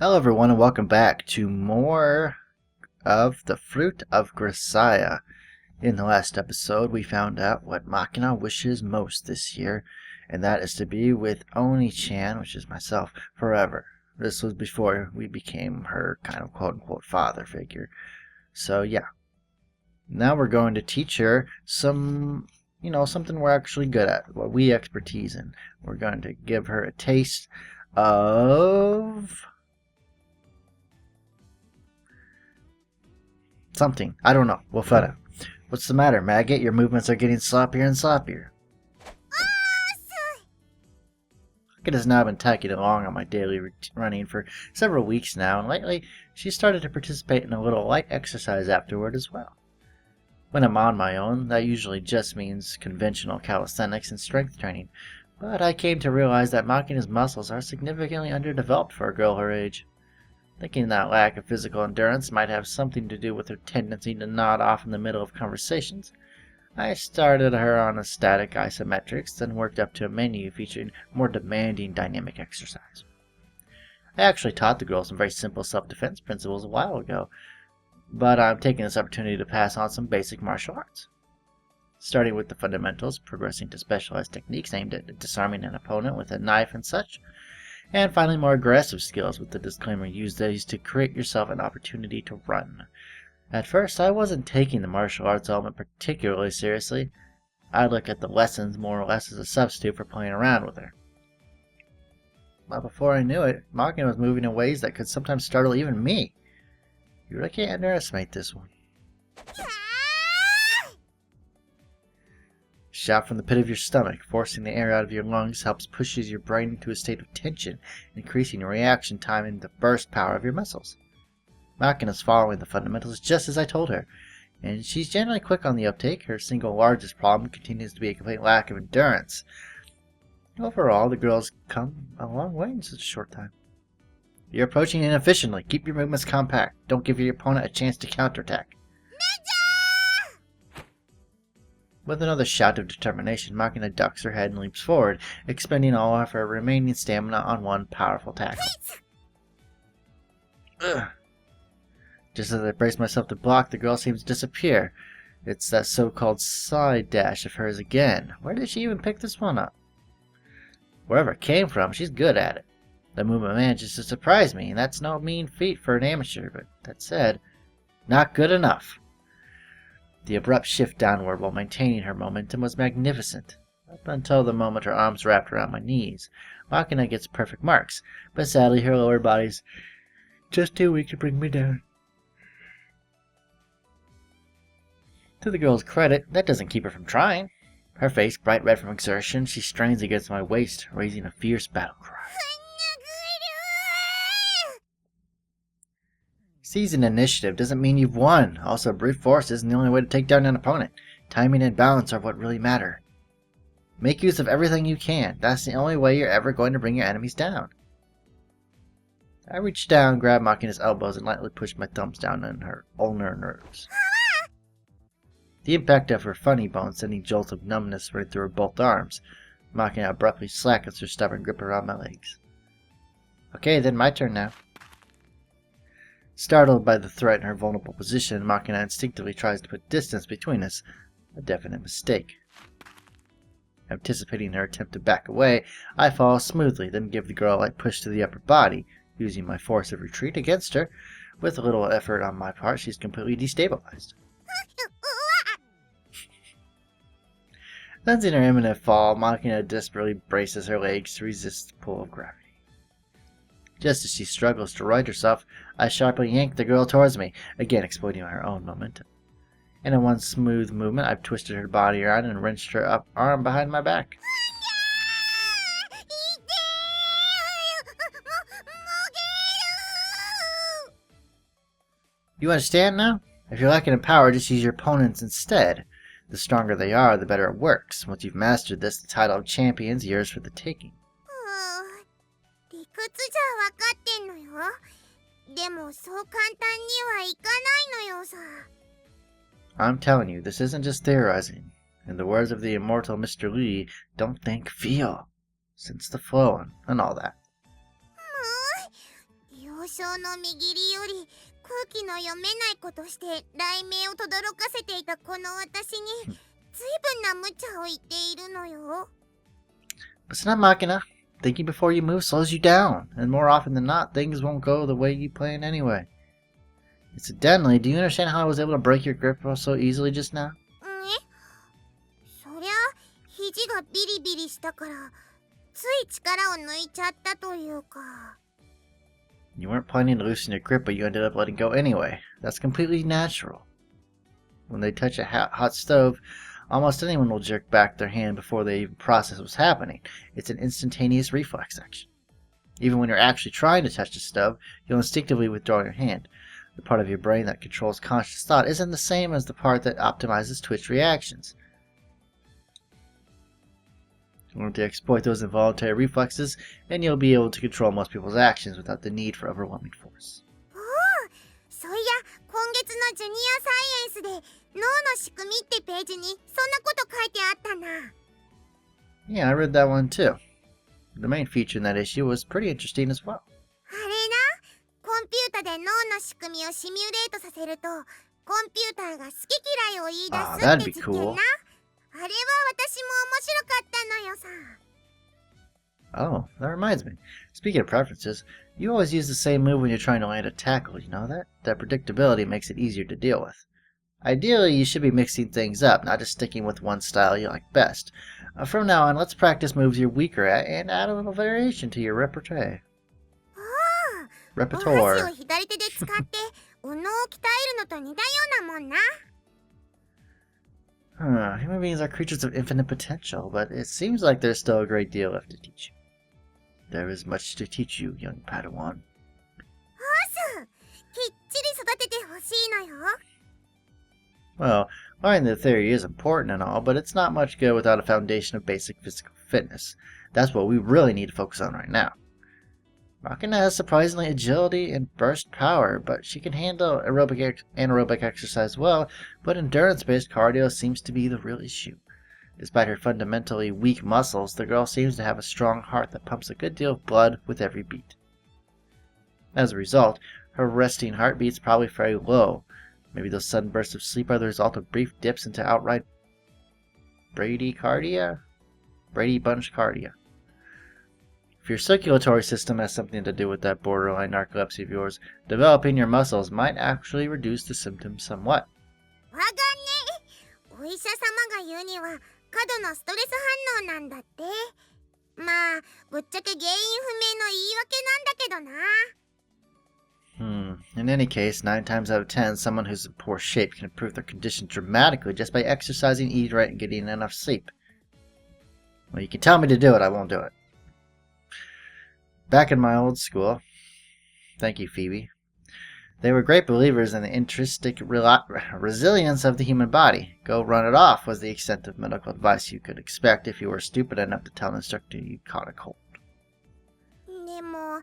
Hello everyone and welcome back to more of the Fruit of Grisaia. In the last episode we found out what Makina wishes most this year, and that is to be with Oni-chan, which is myself, forever. This was before we became her kind of quote-unquote father figure. So yeah, now we're going to teach her something we're actually good at, what we expertise in. We're going to give her a taste of something. I don't know. We'll find out. What's the matter, Maggot? Your movements are getting sloppier and sloppier. Maggot has now been tagging along on my daily running for several weeks now, and lately she's started to participate in a little light exercise afterward as well. When I'm on my own, that usually just means conventional calisthenics and strength training, but I came to realize that Makina's muscles are significantly underdeveloped for a girl her age. Thinking that lack of physical endurance might have something to do with her tendency to nod off in the middle of conversations, I started her on a static isometrics, then worked up to a menu featuring more demanding dynamic exercise. I actually taught the girl some very simple self-defense principles a while ago, but I'm taking this opportunity to pass on some basic martial arts. Starting with the fundamentals, progressing to specialized techniques aimed at disarming an opponent with a knife and such, and finally more aggressive skills with the disclaimer: use these to create yourself an opportunity to run. At first I wasn't taking the martial arts element particularly seriously. I looked at the lessons more or less as a substitute for playing around with her. But before I knew it, Makina was moving in ways that could sometimes startle even me. You really can't underestimate this one. Shout from the pit of your stomach. Forcing the air out of your lungs helps pushes your brain into a state of tension, increasing your reaction time and the burst power of your muscles. Makina's following the fundamentals just as I told her, and she's generally quick on the uptake. Her single largest problem continues to be a complete lack of endurance. Overall, the girl's come a long way in such a short time. You're approaching inefficiently. Keep your movements compact. Don't give your opponent a chance to counterattack. With another shout of determination, Makina ducks her head and leaps forward, expending all of her remaining stamina on one powerful tackle. Ugh. Just as I brace myself to block, the girl seems to disappear. It's that so-called side dash of hers again. Where did she even pick this one up? Wherever it came from, she's good at it. The movement manages to surprise me, and that's no mean feat for an amateur, but that said, not good enough. The abrupt shift downward while maintaining her momentum was magnificent, up until the moment her arms wrapped around my knees. Makina gets perfect marks, but sadly her lower body's just too weak to bring me down. To the girl's credit, that doesn't keep her from trying. Her face bright red from exertion, she strains against my waist, raising a fierce battle cry. Seizing initiative doesn't mean you've won. Also, brute force isn't the only way to take down an opponent. Timing and balance are what really matter. Make use of everything you can. That's the only way you're ever going to bring your enemies down. I reached down, grabbed Makina's elbows, and lightly pushed my thumbs down on her ulnar nerves. The impact of her funny bone sending jolts of numbness right through her both arms. Makina abruptly slackens her stubborn grip around my legs. Okay, then my turn now. Startled by the threat in her vulnerable position, Makina instinctively tries to put distance between us, a definite mistake. Anticipating her attempt to back away, I fall smoothly, then give the girl a light push to the upper body, using my force of retreat against her. With a little effort on my part, she's completely destabilized. Sensing her imminent fall, Makina desperately braces her legs to resist the pull of gravity. Just as she struggles to right herself, I sharply yank the girl towards me, again exploiting her own momentum. In one smooth movement, I've twisted her body around and wrenched her up arm behind my back. You understand now? If you're lacking in power, just use your opponents instead. The stronger they are, the better it works. Once you've mastered this, the title of champion's yours for the taking. I'm telling you, this isn't just theorizing. In the words of the immortal Mr. Lee, don't think, feel. Sense the flow and all that. 交渉の見切りより空気の読めないことして雷鳴を轟かせていたこの私に随分な無茶を言っているのよ。Listen up, Makina. Thinking before you move slows you down, and more often than not, things won't go the way you planned anyway. Incidentally, do you understand how I was able to break your grip so easily just now? そりゃ肘がビリビリしたからつい力を抜いちゃったというか。You weren't planning to loosen your grip, but you ended up letting go anyway. That's completely natural. When they touch a hot stove, almost anyone will jerk back their hand before they even process what's happening. It's an instantaneous reflex action. Even when you're actually trying to touch the stove, you'll instinctively withdraw your hand. The part of your brain that controls conscious thought isn't the same as the part that optimizes twitch reactions. Learn to exploit those involuntary reflexes, and you'll be able to control most people's actions without the need for overwhelming force. そういや、今月のジュニアサイエンスで脳の仕組みってページにそんなこと書いてあったな。Yeah, I read that one too. The main feature in that issue was pretty interesting as well. あれな、コンピュータで脳の仕組みをシミュレートさせると、コンピューターが好き嫌いを言い出すって実験な。あれは私も面白かったのよさ。Oh, that reminds me. Speaking of preferences, you always use the same move when you're trying to land a tackle, you know that? That predictability makes it easier to deal with. Ideally, you should be mixing things up, not just sticking with one style you like best. From now on, let's practice moves you're weaker at and add a little variation to your repertoire. お箸を左手で使って右脳を鍛えるのと似たようなもんな。Human beings are creatures of infinite potential, but it seems like there's still a great deal left to teach you. There is much to teach you, young Padawan. きっちり育ててほしいのよ。Well, learning the theory is important and all, but it's not much good without a foundation of basic physical fitness. That's what we really need to focus on right now. Makina has surprisingly agility and burst power, but she can handle anaerobic exercise well, but endurance-based cardio seems to be the real issue. Despite her fundamentally weak muscles, the girl seems to have a strong heart that pumps a good deal of blood with every beat. As a result, her resting heartbeat's probably very low. Maybe those sudden bursts of sleep are the result of brief dips into outright Brady Bunch cardia. If your circulatory system has something to do with that borderline narcolepsy of yours, developing your muscles might actually reduce the symptoms somewhat. わかんねえ。お医者様が言うには過度のストレス反応なんだって。まあ、ぶっちゃけ原因不明の言い訳なんだけどな。In any case, 9 times out of 10, someone who's in poor shape can improve their condition dramatically just by exercising, eating right, and getting enough sleep. Well, you can tell me to do it, I won't do it. Back in my old school, thank you, Phoebe, they were great believers in the intrinsic resilience of the human body. Go run it off was the extent of medical advice you could expect if you were stupid enough to tell an instructor you caught a cold. でも、あんまり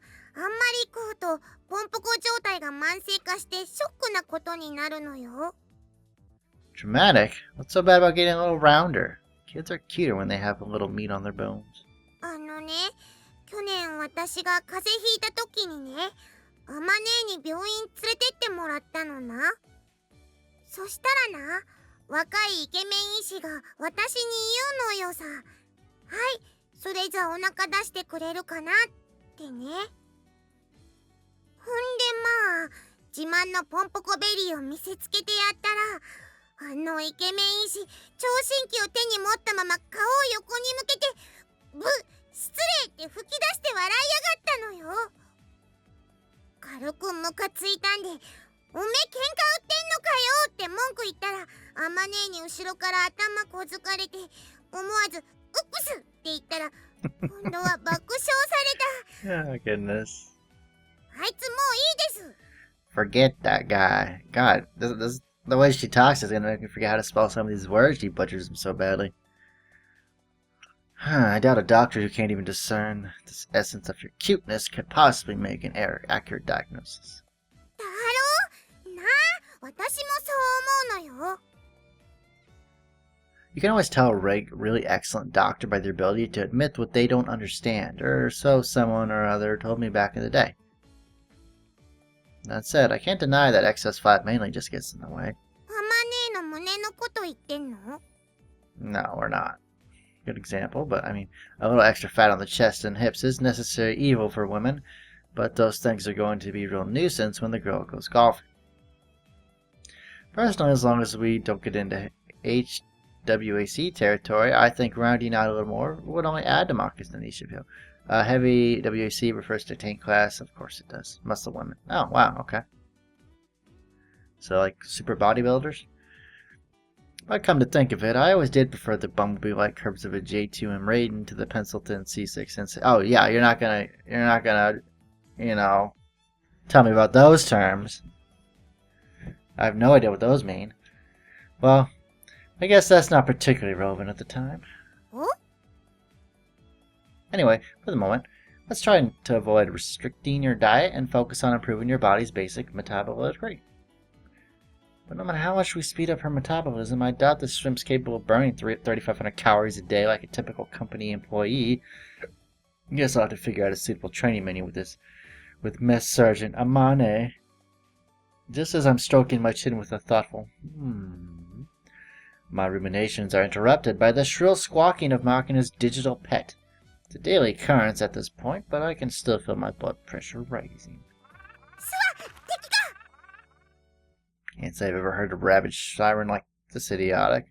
食うとポンポコ状態が慢性化してショックなことになるのよ。Dramatic? What's so bad about getting a little rounder? Kids are cuter when they have a little meat on their bones. あのね、去年私が風邪ひいた時にね、あまねえに病院連れてってもらったのな。そしたらな、若いイケメン医師が私に言うのよさ。はい、それじゃお腹出してくれるかなってね。ほんでまあ、自慢のポンポコベリーを見せつけてやったら、あのイケメン医師、聴診器を手に持ったまま顔を横に向けて、失礼って吹き出して笑いやがったのよ。軽くムカついたんで、おめえ喧嘩売ってんのかよって文句言ったら、あまねえに後ろから頭こづかれて、思わず、ウップスって言ったら、今度は爆笑された。Oh, goodness. あいつもういいです。Forget that guy. God, the way she talks is gonna make me forget how to spell some of these words. She butchers them so badly. I doubt a doctor who can't even discern the essence of your cuteness could possibly make an accurate diagnosis. だろ？なあ、私もそう思うのよ。You can always tell a really excellent doctor by their ability to admit what they don't understand, or so someone or other told me back in the day. That said, I can't deny that excess fat mainly just gets in the way. あまねえの胸のこと言ってんの？ No, we're not. Good example, but I mean, a little extra fat on the chest and hips is necessary evil for women, but those things are going to be a real nuisance when the girl goes golfing. Personally, as long as we don't get into HWAC territory, I think rounding out a little more would only add to Maka's appeal. Heavy WAC refers to tank class, of course it does. Muscle women. Oh, wow, okay. So, like, super bodybuilders? But come to think of it, I always did prefer the bumblebee-like curves of a J2M Raiden to the Pencilton C6 and oh yeah, you're not gonna, you know, tell me about those terms. I have no idea what those mean. Well, I guess that's not particularly relevant at the time. Huh? Anyway, for the moment, let's try to avoid restricting your diet and focus on improving your body's basic metabolism rate. But no matter how much we speed up her metabolism, I doubt this shrimp's capable of burning 3,500 calories a day like a typical company employee. I guess I'll have to figure out a suitable training menu with Mess Sergeant Amane. Just as I'm stroking my chin with a thoughtful my ruminations are interrupted by the shrill squawking of Makina's digital pet. It's a daily occurrence at this point, but I can still feel my blood pressure rising. Can't say I've ever heard a rabid siren like this idiotic.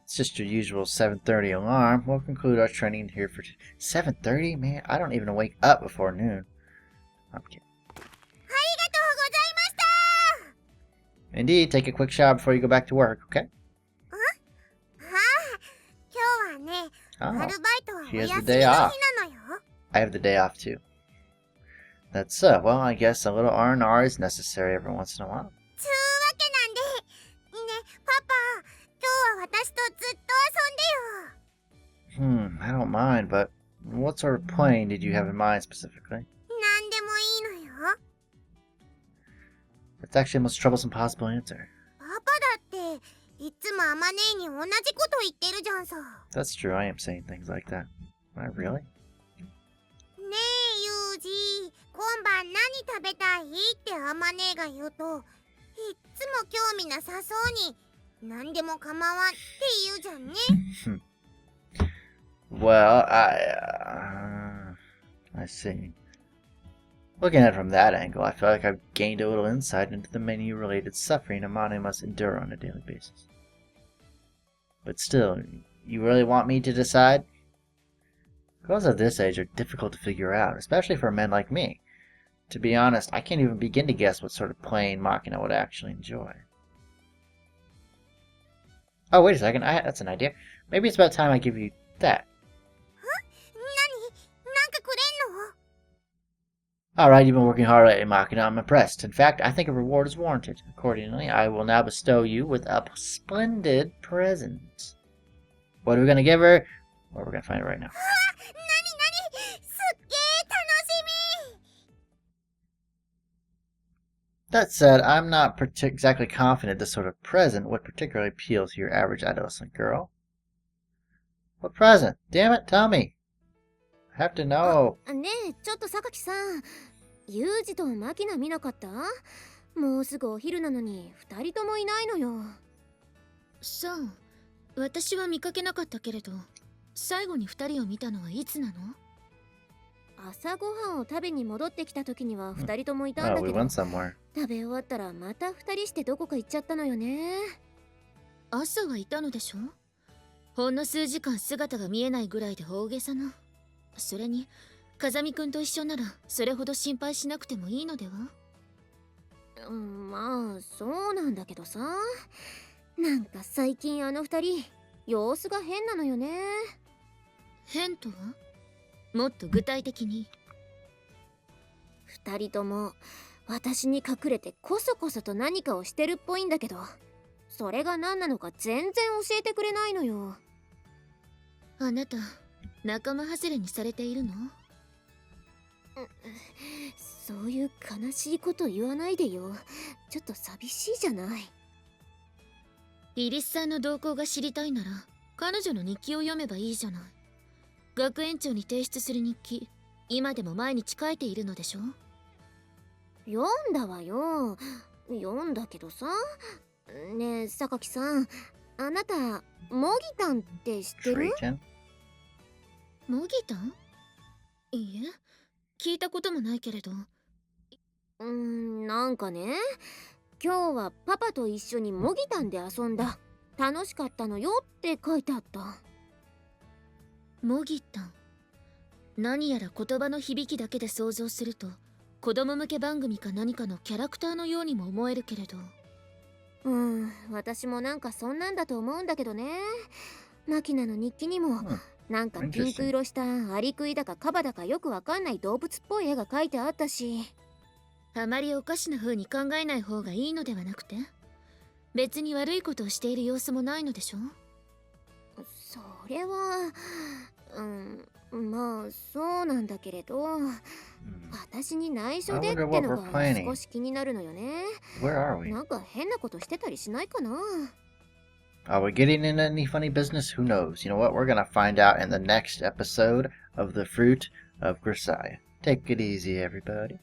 It's just your usual 7:30 alarm. We'll conclude our training here for 7:30? Man, I don't even wake up before noon. I'm kidding. Indeed, take a quick shower before you go back to work, okay? Oh, she has the day off. I have the day off too. That's so. Well, I guess a little R&R is necessary every once in a while. I don't mind, but what sort of plane did you have in mind specifically? It's actually the most troublesome possible answer. That's true, I am saying things like that. Am I really? ねえユージ、今晩何食べたいってあまねえが言うと、いっつも興味なさそうに何でも構わんって言うじゃんね。Well, I see. Looking at it from that angle, I feel like I've gained a little insight into the menu-related suffering Amane must endure on a daily basis. But still, you really want me to decide? Girls of this age are difficult to figure out, especially for men like me. To be honest, I can't even begin to guess what sort of plane Makina would actually enjoy. Oh, wait a second, that's an idea. Maybe it's about time I give you that. Alright, you've been working hard lately, Makina. I'm impressed. In fact, I think a reward is warranted. Accordingly, I will now bestow you with a splendid present. What are we going to give her? Well, we're going to find it right now. That said, I'm not exactly confident this sort of present would particularly appeal to your average adolescent girl. What present? Damn it, tell me. I have to know. ねえ、ちょっと榊さん、ユージとマキナ見なかった？もうすぐお昼なのに2人ともいないのよ。さあ、私は見かけなかったけれど、最後に2人を見たのはいつなの？朝ごはんを食べに戻ってきた時には2人ともいたんだけど、食べ終わったらまた2人してどこか行っちゃったのよね。朝はいたのでしょ？ほんの数時間姿が見えないぐらいで大げさな。それに風見くんと一緒ならそれほど心配しなくてもいいのでは？まあそうなんだけどさ、なんか最近あの2人様子が変なのよね。変とは？もっと具体的に。2人とも私に隠れてこそこそと何かをしてるっぽいんだけど、それが何なのか全然教えてくれないのよ。あなた仲間外れにされているの？そういう悲しいこと言わないでよ。ちょっと寂しいじゃない。イリスさんの動向が知りたいなら彼女の日記を読めばいいじゃない。学園長に提出する日記、今でも毎日書いているのでしょ？読んだわよ。読んだけどさ。ねえ、榊さん。あなた、モギタンって知ってる？ Trayton? モギタン？いいえ、聞いたこともないけれど。なんかね、今日はパパと一緒にモギタンで遊んだ。楽しかったのよって書いてあった。モギタン。何やら言葉の響きだけで想像すると、子供向け番組か何かのキャラクターのようにも思えるけれど。私もなんかそんなんだと思うんだけどね。マキナの日記にも、なんかピンク色したアリクイだかカバだかよくわかんない動物っぽい絵が描いてあったし。あまりおかしな風に考えない方がいいのではなくて、別に悪いことをしている様子もないのでしょ？それは、まあそうなんだけれど、私に内緒でってのが少し気になるのよね。なんか変なことしてたりしないかな？Are we getting into any funny business? Who knows? You know what? We're gonna find out in the next episode of The Fruit of Grisaia. Take it easy, everybody.